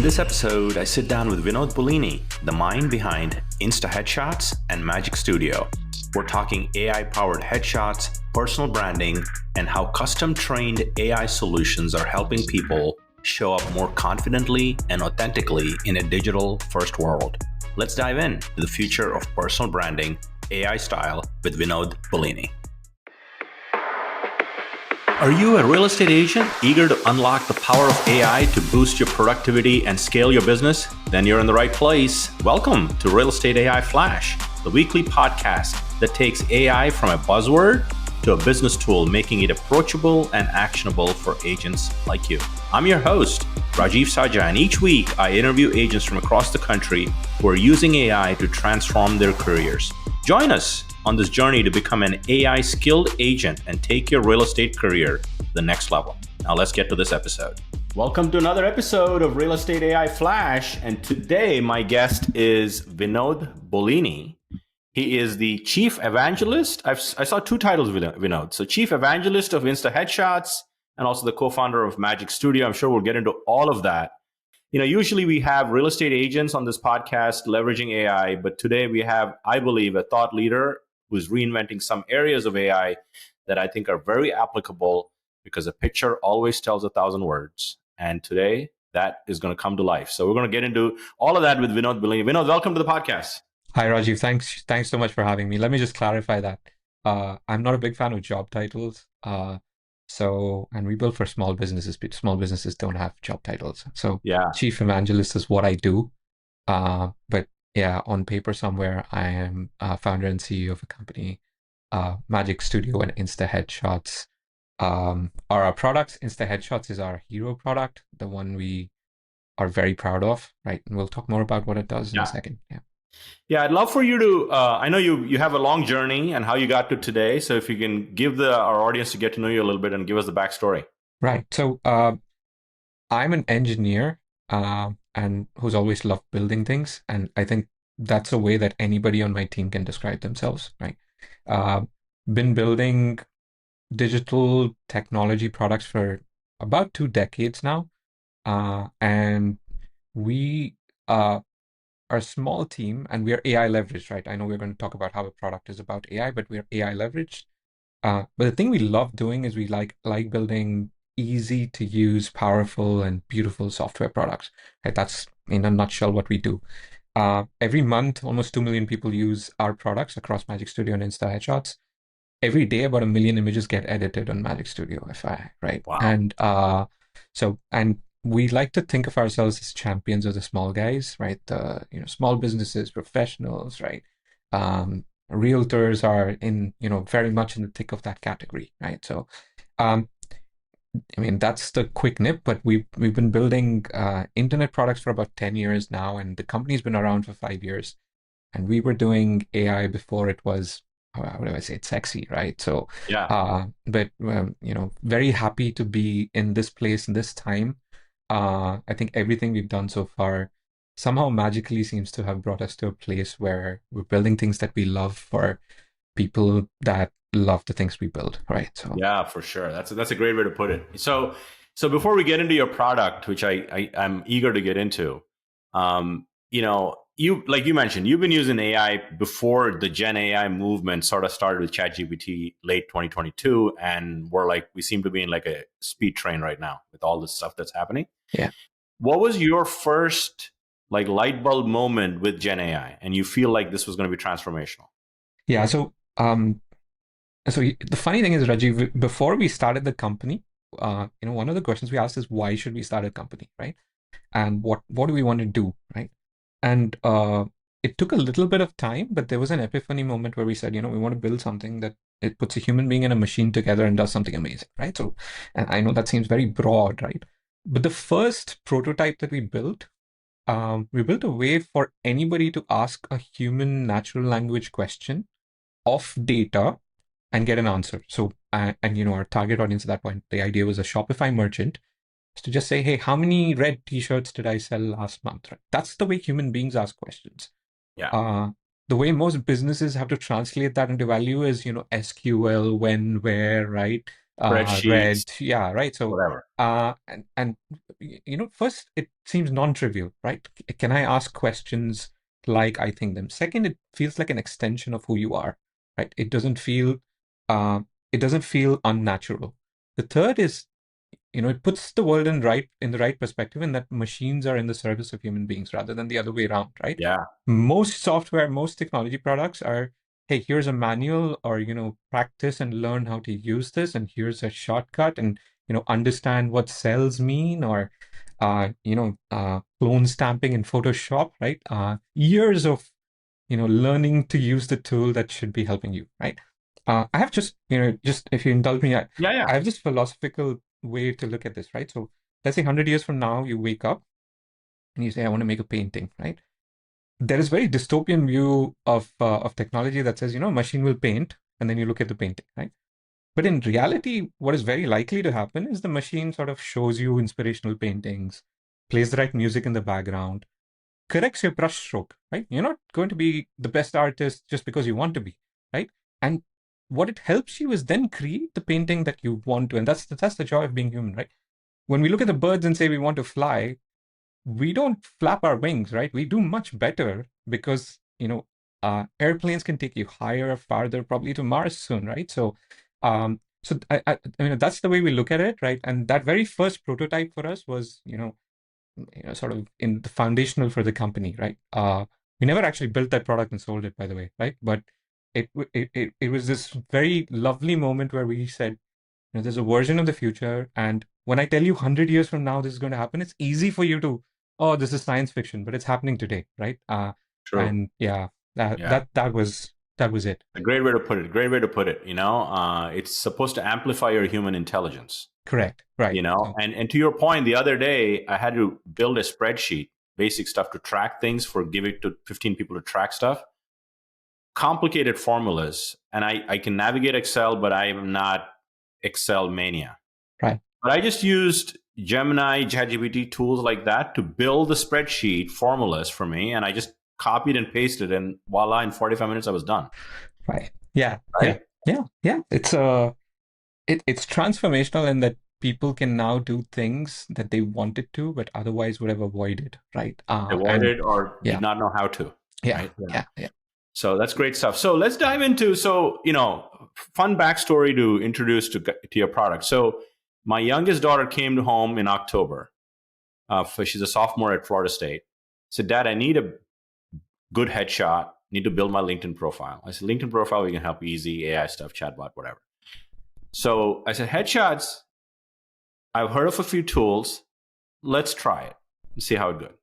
this episode, I sit down with Vinod Bollini, the mind behind InstaHeadshots and Magic Studio. We're talking AI-powered headshots, personal branding, and how custom-trained AI solutions are helping people show up more confidently and authentically in a digital-first world. Let's dive in to the future of personal branding, AI style, with Vinod Bollini. Are you a real estate agent eager to unlock the power of AI to boost your productivity and scale your business? Then you're in the right place. Welcome to Real Estate AI Flash, the weekly podcast that takes AI from a buzzword to a business tool, making it approachable and actionable for agents like you. I'm your host, Rajeev Sajja, and each week I interview agents from across the country who are using AI to transform their careers. Join us on this journey to become an AI skilled agent and take your real estate career to the next level. Now let's get to this episode. Welcome to another episode of Real Estate AI Flash. And today my guest is Vinod Bollini. He is the Chief Evangelist. I saw two titles, Vinod. So Chief Evangelist of InstaHeadshots and also the co-founder of Magic Studio. I'm sure we'll get into all of that. You know, usually we have real estate agents on this podcast leveraging AI, but today we have, I believe, a thought leader who's reinventing some areas of AI that I think are very applicable because a picture always tells 1,000 words. And today that is going to come to life. So we're going to get into all of that with Vinod Bollini. Vinod, welcome to the podcast. Hi, Rajeev. Thanks so much for having me. Let me just clarify that. I'm not a big fan of job titles. And we build for small businesses, but small businesses don't have job titles. So yeah, Chief Evangelist is what I do. But yeah, on paper somewhere, I am founder and CEO of a company, Magic Studio and InstaHeadshots are our products. InstaHeadshots is our hero product, the one we are very proud of, right? And we'll talk more about what it does in a second. Yeah, I'd love for you to, I know you have a long journey and how you got to today. So if you can give our audience to get to know you a little bit and give us the backstory. Right. So I'm an engineer and who's always loved building things. And I think that's a way that anybody on my team can describe themselves, right? Been building digital technology products for about 2 decades now. And we are a small team and we are AI leveraged, right? I know we're going to talk about how a product is about AI, but we're AI leveraged. But the thing we love doing is we like building easy to use, powerful and beautiful software products. Right? That's in a nutshell what we do. Every month, almost 2 million people use our products across Magic Studio and InstaHeadshots. Every day, about 1 million images get edited on Magic Studio FI, right? Wow. And we like to think of ourselves as champions of the small guys, right? The small businesses, professionals, right? Realtors are in very much in the thick of that category, right? So, that's the quick nip. But we've been building internet products for about 10 years now, and the company's been around for 5 years. And we were doing AI before it was, how do I say it, sexy, right? So, yeah. Very happy to be in this place in this time. I think everything we've done so far somehow magically seems to have brought us to a place where we're building things that we love for people that love the things we build, right? So yeah, for sure. That's a great way to put it. So before we get into your product, which I'm eager to get into, you, like you mentioned, you've been using AI before the Gen AI movement sort of started with ChatGPT late 2022, and we seem to be in like a speed train right now with all this stuff that's happening. Yeah. What was your first light bulb moment with Gen AI, and you feel like this was going to be transformational? Yeah. So the funny thing is, Rajeev, before we started the company, one of the questions we asked is, why should we start a company, right? And what do we want to do, right? And it took a little bit of time, but there was an epiphany moment where we said, we want to build something that it puts a human being and a machine together and does something amazing, right? So, and I know that seems very broad, right? But the first prototype that we built a way for anybody to ask a human natural language question of data and get an answer. So, our target audience at that point, the idea was a Shopify merchant, to just say, hey, how many red t-shirts did I sell last month? Right? That's the way human beings ask questions. Yeah. The way most businesses have to translate that into value is, SQL, when, where, right? Spreadsheets. Red, yeah, right. So whatever. And first it seems non-trivial, right? Can I ask questions like I think them? Second, it feels like an extension of who you are, right? Uh, it doesn't feel unnatural. The third is, it puts the world in the right perspective, in that machines are in the service of human beings rather than the other way around, right? Yeah. Most software, most technology products are, hey, here's a manual, or practice and learn how to use this, and here's a shortcut, and understand what cells mean, or clone stamping in Photoshop, right? Years of learning to use the tool that should be helping you, right? I have just if you indulge me, Yeah. Yeah. I have this philosophical way to look at this, right? So let's say 100 years from now, you wake up and you say, I want to make a painting, right? There is very dystopian view of technology that says, machine will paint, and then you look at the painting, right? But in reality, what is very likely to happen is the machine sort of shows you inspirational paintings, plays the right music in the background, corrects your brush stroke, right? You're not going to be the best artist just because you want to be, right? And what it helps you is then create the painting that you want to, and that's the joy of being human, right? When we look at the birds and say we want to fly, we don't flap our wings, right? We do much better because, airplanes can take you higher, farther, probably to Mars soon, right? I mean, that's the way we look at it, right? And that very first prototype for us was, sort of in the foundational for the company, right? We never actually built that product and sold it, by the way, right? But it was this very lovely moment where we said, there's a version of the future, and when I tell you 100 years from now this is going to happen, it's easy for you to, oh, this is science fiction, but it's happening today, right? True. And yeah, Yeah. that was it. A great way to put it. Great way to put it. It's supposed to amplify your human intelligence. Correct. Right. So, And to your point, the other day I had to build a spreadsheet, basic stuff to track things, for giving to 15 people to track stuff, complicated formulas, and I can navigate Excel, but I am not Excel mania. right. But I just used Gemini, ChatGPT tools like that to build the spreadsheet formulas for me, and I just copied and pasted, and voila, in 45 minutes I was done. Right. Yeah. Right? Yeah. It's transformational in that people can now do things that they wanted to, but otherwise would have avoided, right? Avoided or Yeah. did not know how to. Yeah. Right? Yeah. So that's great stuff. So let's dive into, fun backstory to introduce to your product. So my youngest daughter came home in October. She's a sophomore at Florida State. Said, Dad, I need a good headshot. Need to build my LinkedIn profile. I said, LinkedIn profile, we can help, easy, AI stuff, chatbot, whatever. So I said, headshots, I've heard of a few tools. Let's try it and see how it goes.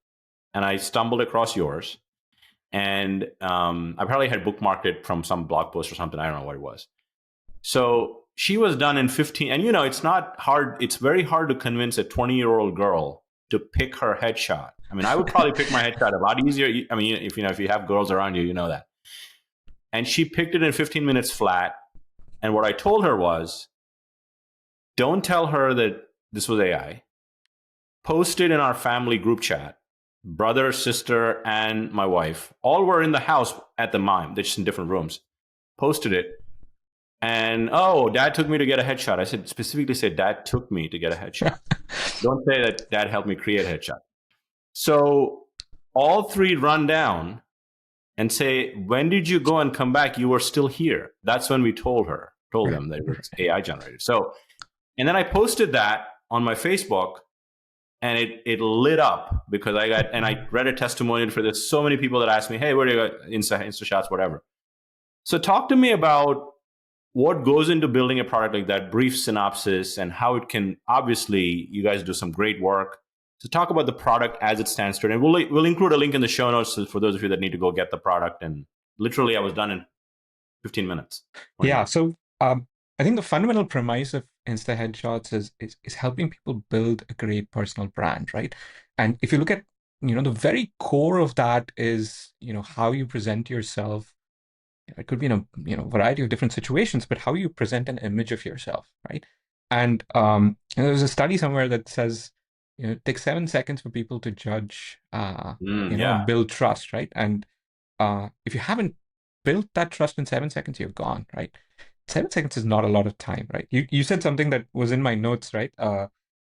And I stumbled across yours. And I probably had bookmarked it from some blog post or something. I don't know what it was. So she was done in 15. And, it's not hard. It's very hard to convince a 20-year-old girl to pick her headshot. I mean, I would probably pick my headshot a lot easier. I mean, if you have girls around you, you know that. And she picked it in 15 minutes flat. And what I told her was, don't tell her that this was AI. Post it in our family group chat. Brother, sister, and my wife all were in the house at the time. They're just in different rooms. Posted it. And, Dad took me to get a headshot. I specifically said, Dad took me to get a headshot. Don't say that Dad helped me create a headshot. So all three run down and say, when did you go and come back? You were still here. That's when we told them that it was AI generated. So, and then I posted that on my Facebook, and it lit up because I read a testimonial for this. So many people that asked me, hey, where do you go? InstaShots, whatever. So talk to me about what goes into building a product like that, brief synopsis, and how it can, obviously, you guys do some great work. So talk about the product as it stands today. And we'll include a link in the show notes for those of you that need to go get the product. And literally, I was done in 15 minutes. Yeah. So I think the fundamental premise of InstaHeadshots is helping people build a great personal brand, right? And if you look at, the very core of that is, how you present yourself. It could be in a variety of different situations, but how you present an image of yourself, right? And there's a study somewhere that says, it takes 7 seconds for people to judge, build trust, right? And if you haven't built that trust in 7 seconds, you're gone, right? 7 seconds is not a lot of time, right? You said something that was in my notes, right?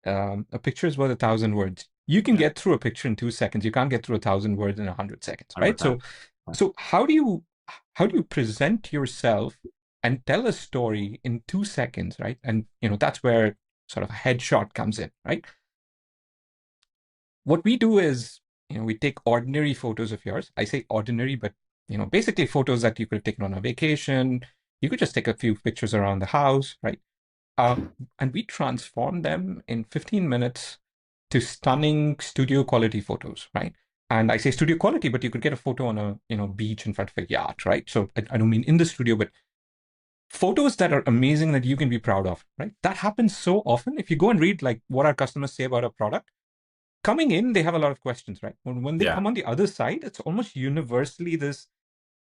a picture is worth 1,000 words. You can Yeah. get through a picture in 2 seconds. You can't get through 1,000 words in 100 seconds, right? 100%. So how do you present yourself and tell a story in 2 seconds, right? And that's where sort of a headshot comes in, right? What we do is, we take ordinary photos of yours. I say ordinary, but basically photos that you could have taken on a vacation. You could just take a few pictures around the house, right? And we transform them in 15 minutes to stunning studio quality photos, right? And I say studio quality, but you could get a photo on a beach in front of a yacht, right? So I don't mean in the studio, but photos that are amazing that you can be proud of, right? That happens so often. If you go and read like what our customers say about a product, coming in, they have a lot of questions, right? When they Yeah. come on the other side, it's almost universally this,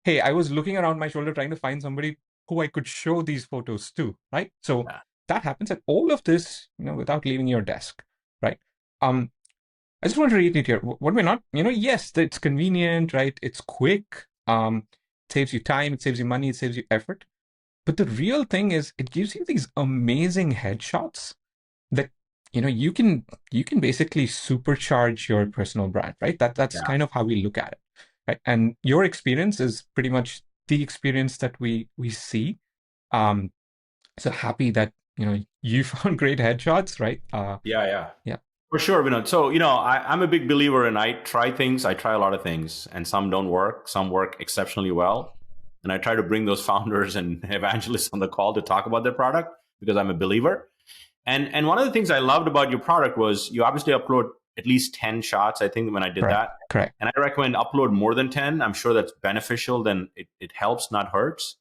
hey, I was looking around my shoulder trying to find somebody who I could show these photos to, right? So Yeah. that happens, and all of this, without leaving your desk, right? I just want to reiterate here, what we're not, yes, it's convenient, right? It's quick, it saves you time, it saves you money, it saves you effort. But the real thing is it gives you these amazing headshots that you can basically supercharge your personal brand, right? That's Yeah. kind of how we look at it, right? And your experience is pretty much the experience that we see. Um, so happy that you found great headshots, right? Yeah. Yeah. Yeah, For sure, Vinod. So, I'm a big believer and I try a lot of things and some don't work, some work exceptionally well. And I try to bring those founders and evangelists on the call to talk about their product because I'm a believer. And one of the things I loved about your product was you obviously upload at least 10 shots, I think, when I did correct, that. correct. And I recommend upload more than 10. I'm sure that's beneficial, then it helps, not hurts.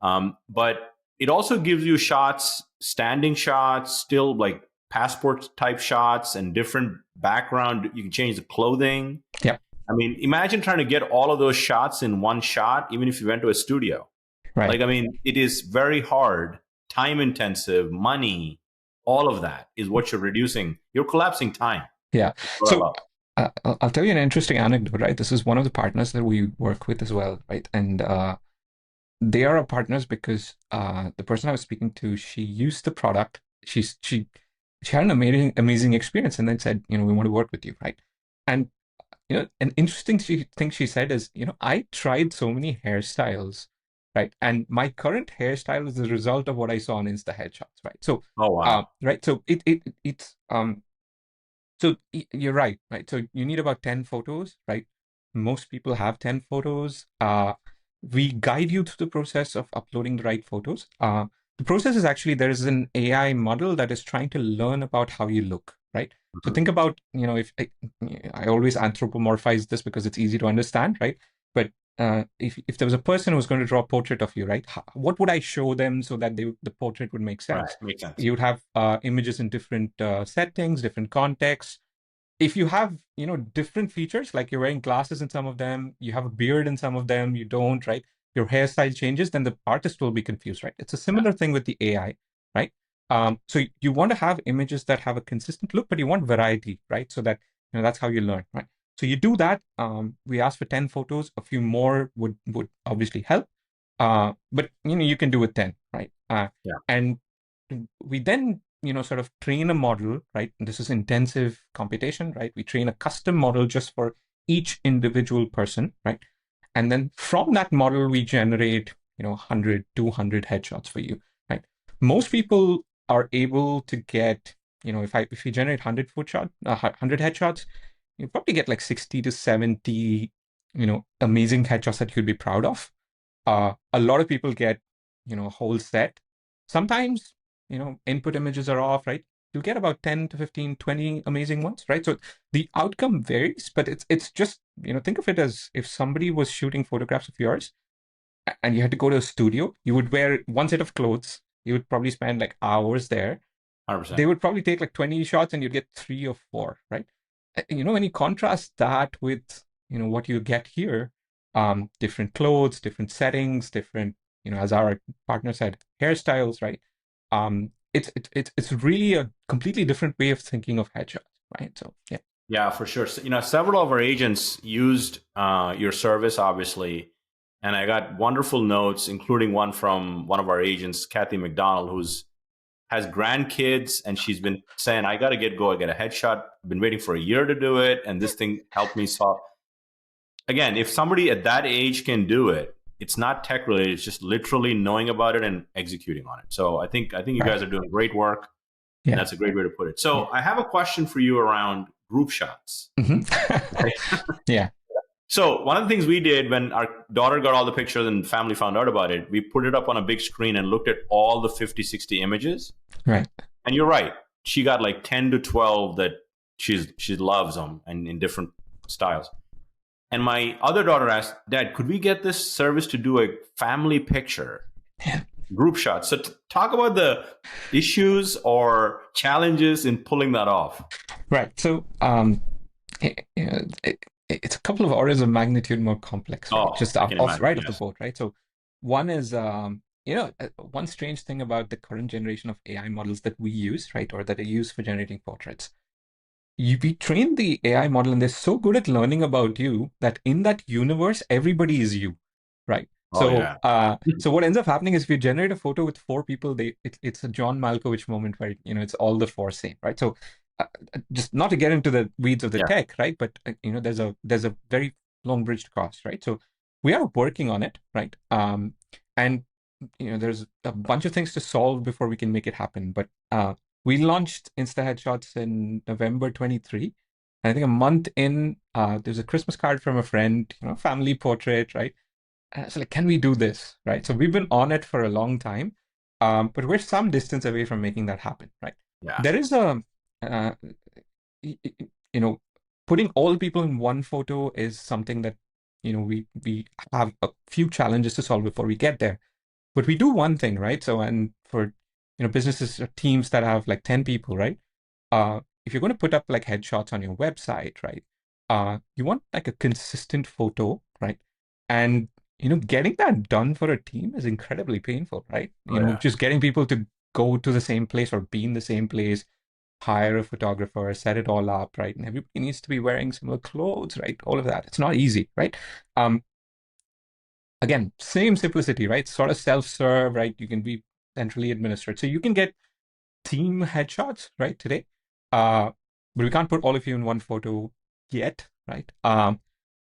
But it also gives you shots, standing shots, still like passport type shots and different background. You can change the clothing. Yep, I mean, imagine trying to get all of those shots in one shot, even if you went to a studio. right. Like, I mean, it is very hard, time intensive, money, all of that is what you're reducing. You're collapsing time. Yeah. That's what I So love. I'll tell you an interesting anecdote, right? This is one of the partners that we work with as well, right? And they are our partners because the person I was speaking to, she used the product. She had an amazing experience, and then said, we want to work with you, right? And an interesting thing she said is, I tried so many hairstyles, right? And my current hairstyle is the result of what I saw on InstaHeadshots, right? So, Oh, wow. right. So it's so you're right, right? So you need about 10 photos, right? Most people have 10 photos. We guide you through the process of uploading the right photos. The process is actually there is an AI model that is trying to learn about how you look, right? So Mhm. think about, if I always anthropomorphize this because it's easy to understand, right? But if there was a person who was going to draw a portrait of you, right? What would I show them so that the portrait would make Right. sense? Makes sense. You would have images in different settings, different contexts. If you have different features, like you're wearing glasses in some of them, you have a beard in some of them, you don't, right? Your hairstyle changes, then the artist will be confused, right? It's a Yeah. similar thing with the AI, right? So you want to have images that have a consistent look, but you want variety, right? So that that's how you learn, right? So you do that. We ask for 10 photos. A few more would obviously help, but you can do with 10, right? Yeah. And we then sort of train a model, right? This is intensive computation, right? We train a custom model just for each individual person, right? And then from that model we generate 100 200 headshots for you, right? Most people are able to get, if you generate 100 100 headshots, you probably get like 60 to 70 amazing headshots that you'd be proud of. A lot of people get a whole set. Sometimes input images are off, right? You'll get about 10 to 15, 20 amazing ones, right? So the outcome varies, but it's just think of it as if somebody was shooting photographs of yours and you had to go to a studio. You would wear one set of clothes. You would probably spend like hours there. They 100%. would probably take like 20 shots and you'd get 3 or 4, right? When you contrast that with what you get here, different clothes, different settings, different as our partner said, hairstyles, right? It's really a completely different way of thinking of headshots, right? So yeah. Yeah, for sure. So, several of our agents used your service, obviously, and I got wonderful notes, including one from one of our agents, Kathy McDonald, who's has grandkids, and she's been saying, I got to get a headshot. I've been waiting for a year to do it, and this thing helped me solve. Again, if somebody at that age can do it, it's not tech related. It's just literally knowing about it and executing on it. So I think you Right. guys are doing great work, and Yeah. that's a great way to put it. So I have a question for you around group shots. Yeah. So one of the things we did when our daughter got all the pictures and family found out about it, we put it up on a big screen and looked at all the 50, 60 images. Right. And you're right. She got like 10 to 12 that she loves them and in different styles. And my other daughter asked, Dad, could we get this service to do a family picture group shot? So talk about the issues or challenges in pulling that off. Right. So it's a couple of orders of magnitude more complex, right? Just off right off the boat, right? So one is one strange thing about the current generation of AI models that we use, right, or that are used for generating portraits. We train the AI model and they're so good at learning about you that in that universe, everybody is you, right? So what ends up happening is if you generate a photo with four people, it's a John Malkovich moment where, it's all the four same, right? So just not to get into the weeds of the tech, right? But, there's a very long bridge to cross, right? So we are working on it, right? And, there's a bunch of things to solve before we can make it happen. But we launched InstaHeadshots in November 23. And I think a month in, there's a Christmas card from a friend, family portrait, right? And it's like, can we do this, right? So we've been on it for a long time, but we're some distance away from making that happen, right? Yeah. There is putting all people in one photo is something that, we have a few challenges to solve before we get there. But we do one thing, right? So, and for businesses or teams that have like 10 people, right? If you're going to put up like headshots on your website, right? You want like a consistent photo, right? And getting that done for a team is incredibly painful, right? Just getting people to go to the same place or be in the same place, hire a photographer, set it all up, right? And everybody needs to be wearing similar clothes, right? All of that. It's not easy, right? Again, same simplicity, right? Sort of self-serve, right? You can be centrally administered. So you can get team headshots, right, today. But we can't put all of you in one photo yet, right?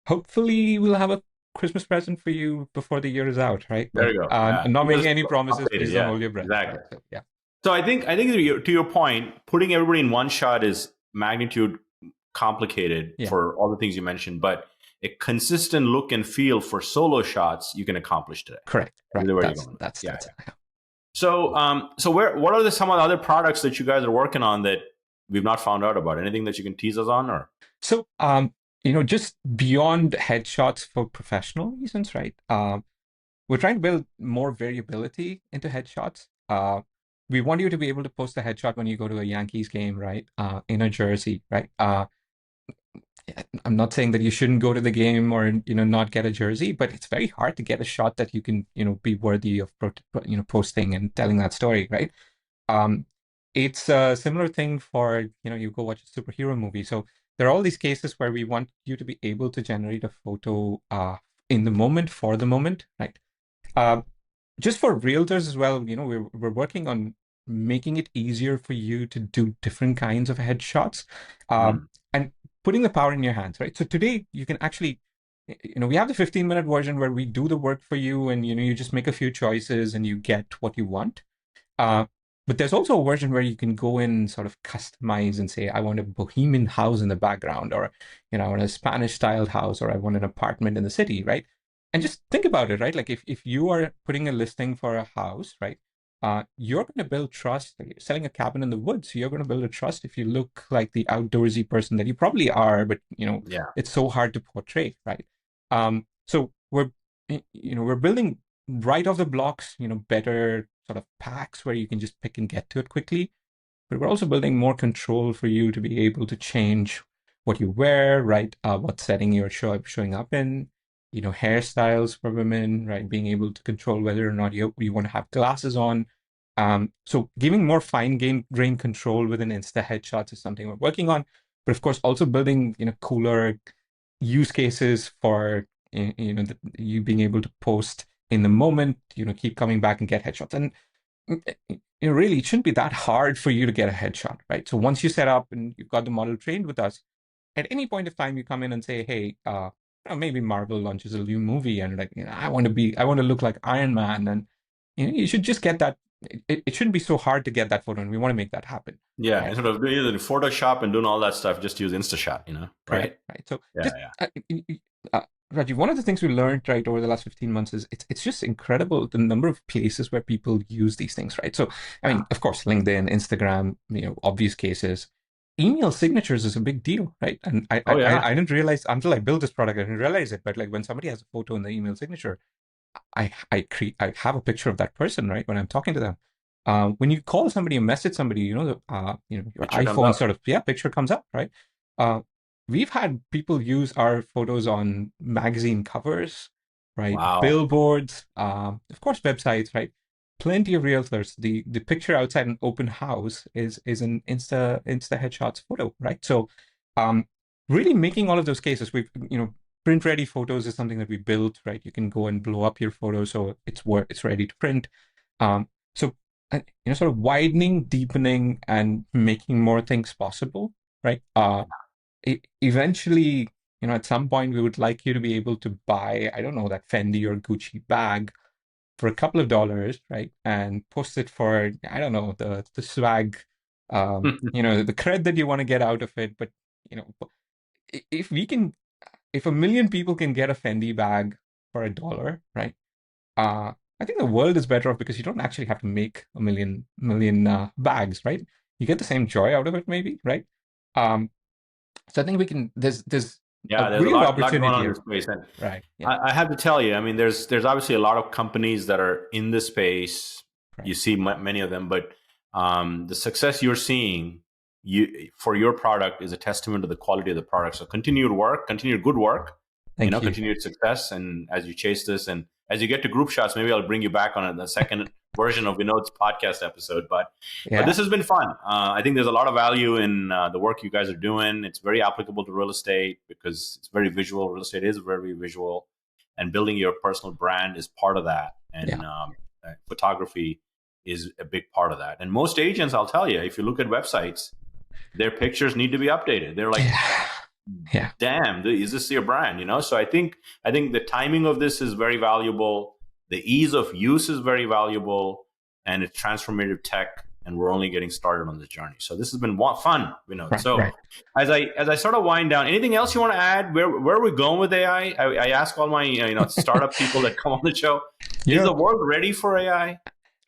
Hopefully we'll have a Christmas present for you before the year is out, right? There you go. I'm not making any promises. Please don't hold your breath. Exactly. Right? So, yeah. So I think to your point, putting everybody in one shot is magnitude complicated for all the things you mentioned, but a consistent look and feel for solo shots you can accomplish today. Correct. Right. That's So what are some of the other products that you guys are working on that we've not found out about? Anything that you can tease us on? Or so just beyond headshots for professional reasons, right? We're trying to build more variability into headshots. We want you to be able to post a headshot when you go to a Yankees game, right? In a jersey, right? I'm not saying that you shouldn't go to the game or not get a jersey, but it's very hard to get a shot that you can be worthy of posting and telling that story, right? It's a similar thing for you go watch a superhero movie. So there are all these cases where we want you to be able to generate a photo in the moment for the moment, right? Just for realtors as well, we're working on making it easier for you to do different kinds of headshots. And putting the power in your hands, right? So today you can actually, we have the 15-minute version where we do the work for you and, you just make a few choices and you get what you want. But there's also a version where you can go in and sort of customize and say, I want a bohemian house in the background, or, I want a Spanish styled house, or I want an apartment in the city, right? And just think about it, right? Like if you are putting a listing for a house, right? You're going to build trust. You're selling a cabin in the woods. You're going to build a trust if you look like the outdoorsy person that you probably are, but it's so hard to portray, right? So we're building right off the blocks, better sort of packs where you can just pick and get to it quickly. But we're also building more control for you to be able to change what you wear, right? What setting you're showing up in. Hairstyles for women, right? Being able to control whether or not you want to have glasses on. So giving more fine-grained control within InstaHeadshots is something we're working on. But of course, also building, cooler use cases for, you being able to post in the moment, keep coming back and get headshots. And really, it shouldn't be that hard for you to get a headshot, right? So once you set up and you've got the model trained with us, at any point of time, you come in and say, hey, maybe Marvel launches a new movie and like, I want to look like Iron Man. And, you should just get that. It shouldn't be so hard to get that photo. And we want to make that happen. Yeah, Right. instead of doing it in Photoshop and doing all that stuff, just use InstaShot, Correct. right? Right. So Yeah, just, yeah. uh, Rajiv, one of the things we learned right over the last 15 months is it's just incredible the number of places where people use these things, right? So, I Yeah. mean, of course, LinkedIn, Instagram, obvious cases. Email signatures is a big deal, right? And Oh, yeah. I didn't realize until I built this product, I didn't realize it. But like when somebody has a photo in the email signature, I have a picture of that person, right? When I'm talking to them. When you call somebody or message somebody, your Picture comes iPhone up. sort of, yeah, picture comes up, right? Uh, we've had people use our photos on magazine covers, right? Wow. Billboards, of course, websites, right? Plenty of realtors. The picture outside an open house is an Insta headshots photo, right? So, um, really making all of those cases, we've print ready photos is something that we built, right? You can go and blow up your photo so it's ready to print. So sort of widening, deepening, and making more things possible, right? Eventually, at some point we would like you to be able to buy, I don't know, that Fendi or Gucci bag for a couple of dollars, right? And post it for, I don't know, the swag, the cred that you want to get out of it. But you know, if we can if a million people can get a Fendi bag for $1, right? I think the world is better off because you don't actually have to make a million bags, right? You get the same joy out of it, maybe, right? Um, so I think we can. There's a Yeah, there's a real lot going opportunity on in this here, space, and right? Yeah, I have to tell you, I mean, there's obviously a lot of companies that are in this space. You correct. see many of them, but the success you're seeing for your product is a testament to the quality of the product. So continued work, continued good work, Thank you. continued success, and as you chase this, and as you get to group shots, maybe I'll bring you back on the second version of Vinod's podcast episode. But this Yeah, has been fun. I think there's a lot of value in the work you guys are doing. It's very applicable to real estate because it's very visual. Real estate is very visual, and building your personal brand is part of that. yeah, And photography is a big part of that. And most agents, I'll tell you, if you look at websites, their pictures need to be updated. They're like, yeah, yeah. damn, is this your brand? So I think the timing of this is very valuable. The ease of use is very valuable, and it's transformative tech. And we're only getting started on this journey. So this has been fun, Right, So right. as I sort of wind down, anything else you want to add? Where are we going with AI? I ask all my startup people that come on the show: You is know, the world ready for AI?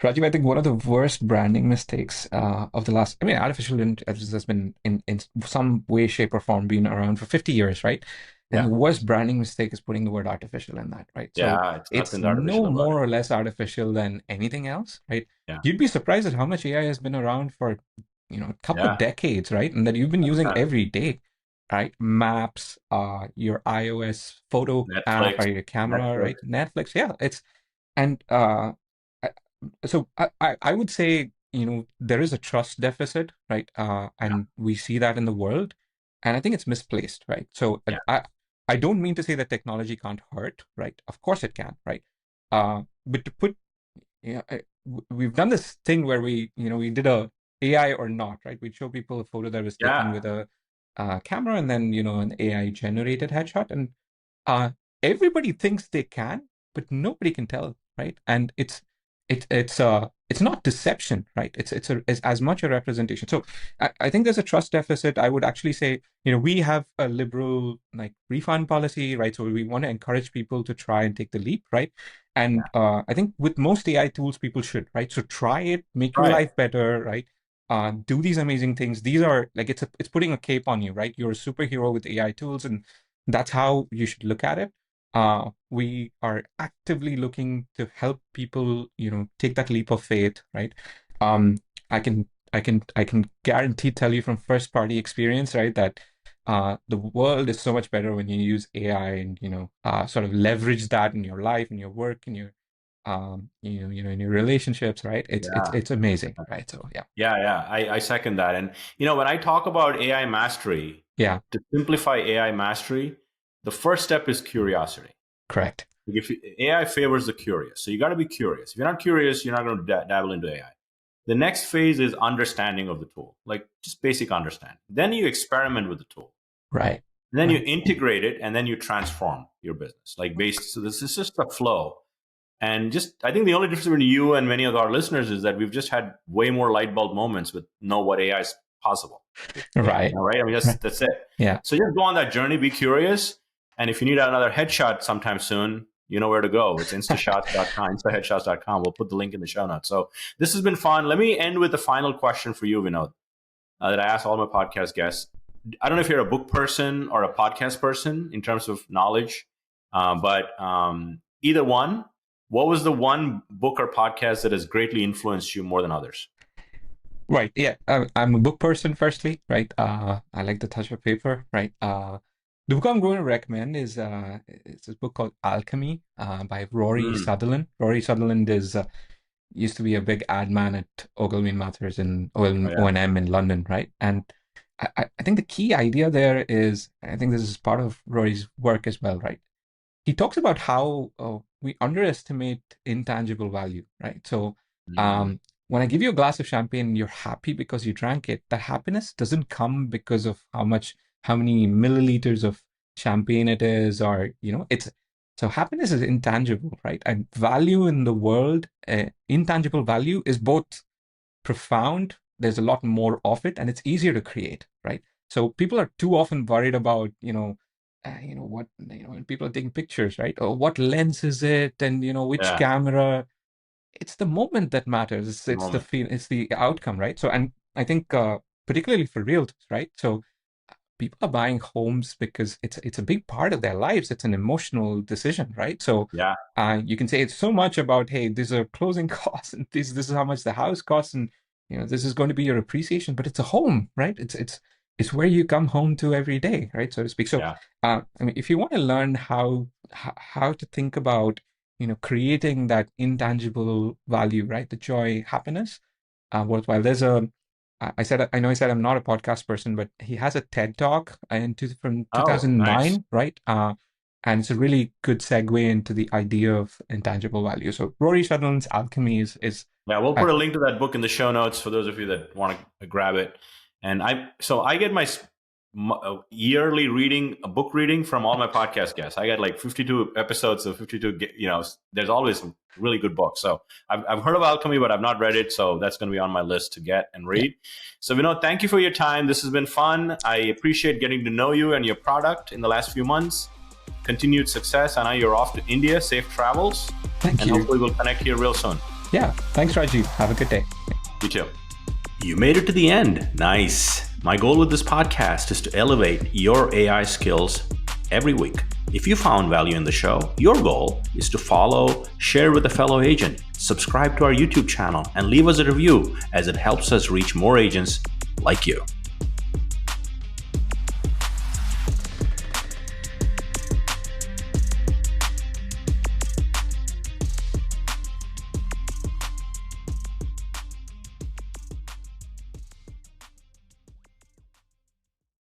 Rajiv, I think one of the worst branding mistakes of the last, I mean, artificial intelligence has been in some way, shape, or form been around for 50 years, right? And Yeah, the worst branding mistake is putting the word artificial in that, right? So yeah, it's it's nothing no artificial about it. more or less artificial than anything else, right? Yeah, You'd be surprised at how much AI has been around for, a couple of yeah, decades, right? And that you've been using yeah. every day, right? Maps, your iOS photo app, Netflix, or your camera, Netflix. right? Netflix, yeah, and I- so I would say, there is a trust deficit, right? And we see that in the world, and I think it's misplaced, right? So Yeah, I don't mean to say that technology can't hurt, right? Of course it can, right? But to put, we've done this thing where we did a AI or not, right? We'd show people a photo that was taken yeah, with a camera and then an AI generated headshot, and uh, everybody thinks they can, but nobody can tell, right? And it's not deception, right? It's as much a representation. So I think there's a trust deficit. I would actually say, we have a liberal like refund policy, right? So we want to encourage people to try and take the leap, right? And I think with most AI tools, people should, right? So try it, make your right. life better, right? Do these amazing things. These are like it's putting a cape on you, right? You're a superhero with AI tools, and that's how you should look at it. We are actively looking to help people, take that leap of faith, right? Um, I can guarantee tell you from first party experience, right, that the world is so much better when you use AI and sort of leverage that in your life, in your work, in your in your relationships, right? Yeah, It's amazing, right? So yeah, yeah, yeah. I second that. And when I talk about AI mastery, yeah, to simplify AI mastery, the first step is curiosity. correct. AI favors the curious. So you got to be curious. If you're not curious, you're not going to dabble into AI. The next phase is understanding of the tool, like just basic understanding. Then you experiment with the tool. Right. And then you integrate it, and then you transform your business. So this is just a flow. And I think the only difference between you and many of our listeners is that we've just had way more light bulb moments with know what AI is possible. Right. Right. I mean, that's it. Yeah. So just go on that journey, be curious. And if you need another headshot sometime soon, you know where to go. It's instashots.com, instaheadshots.com. We'll put the link in the show notes. So this has been fun. Let me end with the final question for you, Vinod, that I ask all my podcast guests. I don't know if you're a book person or a podcast person in terms of knowledge, but either one. What was the one book or podcast that has greatly influenced you more than others? Right. Yeah. I'm a book person, firstly, right? I like the touch of paper, right? The book I'm going to recommend is it's a book called Alchemy by Rory Sutherland. Rory Sutherland used to be a big ad man at Ogilvy and Mathers and O&M in London, right? And I think the key idea there is, I think this is part of Rory's work as well, right? He talks about how we underestimate intangible value, right? So when I give you a glass of champagne, you're happy because you drank it. That happiness doesn't come because of how many milliliters of champagne it is, or so happiness is intangible, right? And value in the world, intangible value is both profound. There's a lot more of it, and it's easier to create, right? So people are too often worried about, when people are taking pictures, right? Or what lens is it, and which camera. It's the moment that matters. It's the feel. It's the outcome, right? So, and I think particularly for realtors, right? So people are buying homes because it's a big part of their lives. It's an emotional decision, right? So you can say it's so much about, hey, these are closing costs, and this is how much the house costs, and this is going to be your appreciation. But it's a home, right? It's where you come home to every day, right, so to speak. So I mean, if you want to learn how to think about creating that intangible value, right, the joy, happiness, worthwhile. There's I said I'm not a podcast person, but he has a TED talk from 2009, right? And it's a really good segue into the idea of intangible value. So Rory Sutherland's Alchemy is we'll put a link to that book in the show notes for those of you that want to grab it. And I get my yearly book reading from all my podcast guests. I got like 52 episodes of 52. There's always some really good books. So I've heard of Alchemy, but I've not read it. So that's going to be on my list to get and read. So Vinod, thank you for your time. This has been fun. I appreciate getting to know you and your product in the last few months. Continued success. I know you're off to India. Safe travels. Thank you. And hopefully we'll connect here real soon. Yeah. Thanks, Rajeev. Have a good day. You too. You made it to the end. Nice. My goal with this podcast is to elevate your AI skills every week. If you found value in the show, your goal is to follow, share with a fellow agent, subscribe to our YouTube channel, and leave us a review, as it helps us reach more agents like you.